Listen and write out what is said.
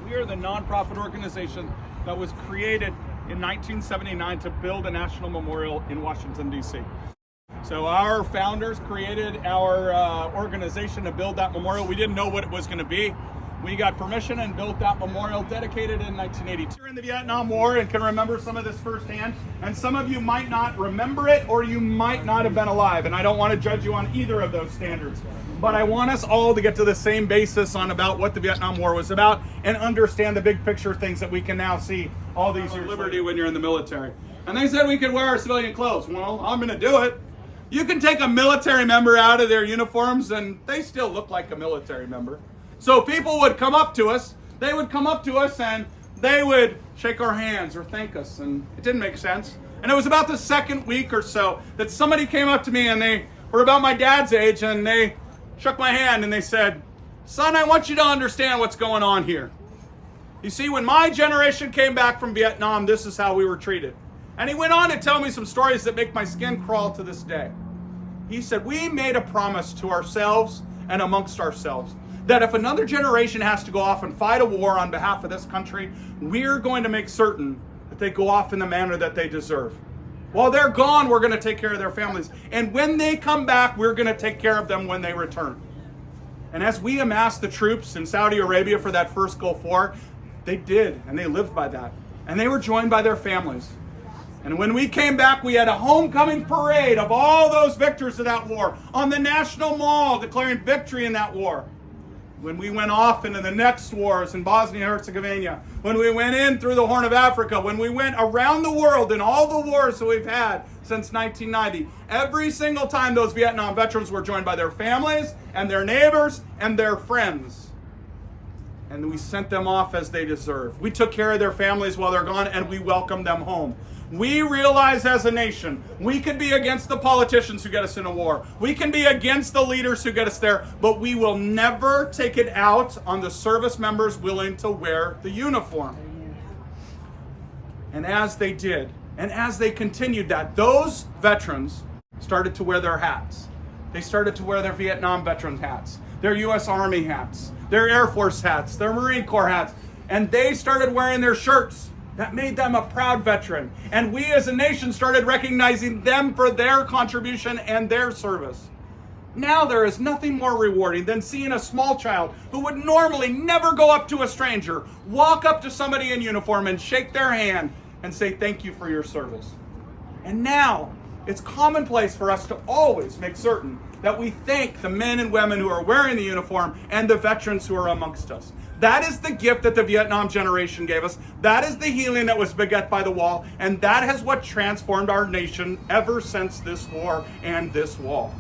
We are the nonprofit organization that was created in 1979 to build a national memorial in Washington, D.C. So our founders created our organization to build that memorial. We didn't know what it was going to be. We got permission and built that memorial, dedicated in 1982. You're in the Vietnam War and can remember some of this firsthand, and some of you might not remember it, or you might not have been alive, and I don't want to judge you on either of those standards. But I want us all to get to the same basis on about what the Vietnam War was about and understand the big picture things that we can now see all these years liberty when you're in the military. And they said we could wear our civilian clothes. Well, I'm going to do it. You can take a military member out of their uniforms and they still look like a military member. So people would come up to us, and they would shake our hands or thank us, and it didn't make sense. And it was about the second week or so that somebody came up to me, and they were about my dad's age, and they shook my hand and they said, "Son, I want you to understand what's going on here. You see, when my generation came back from Vietnam, this is how we were treated." And he went on to tell me some stories that make my skin crawl to this day. He said, "We made a promise to ourselves and amongst ourselves that if another generation has to go off and fight a war on behalf of this country, we're going to make certain that they go off in the manner that they deserve. While they're gone, we're going to take care of their families. And when they come back, we're going to take care of them when they return." And as we amassed the troops in Saudi Arabia for that first Gulf War, they did, and they lived by that. And they were joined by their families. And when we came back, we had a homecoming parade of all those victors of that war on the National Mall, declaring victory in that war. When we went off into the next wars in Bosnia and Herzegovina, when we went in through the Horn of Africa, when we went around the world in all the wars that we've had since 1990, every single time those Vietnam veterans were joined by their families and their neighbors and their friends. And we sent them off as they deserve. We took care of their families while they're gone, and we welcomed them home. We realize as a nation, we could be against the politicians who get us in a war. We can be against the leaders who get us there, but we will never take it out on the service members willing to wear the uniform. And as they did, and as they continued that, those veterans started to wear their hats. They started to wear their Vietnam veteran hats, their U.S. Army hats, their Air Force hats, their Marine Corps hats, and they started wearing their shirts. That made them a proud veteran. And we as a nation started recognizing them for their contribution and their service. Now there is nothing more rewarding than seeing a small child who would normally never go up to a stranger, walk up to somebody in uniform and shake their hand and say, "Thank you for your service." And now it's commonplace for us to always make certain that we thank the men and women who are wearing the uniform and the veterans who are amongst us. That is the gift that the Vietnam generation gave us. That is the healing that was beget by the wall. And that is what transformed our nation ever since this war and this wall.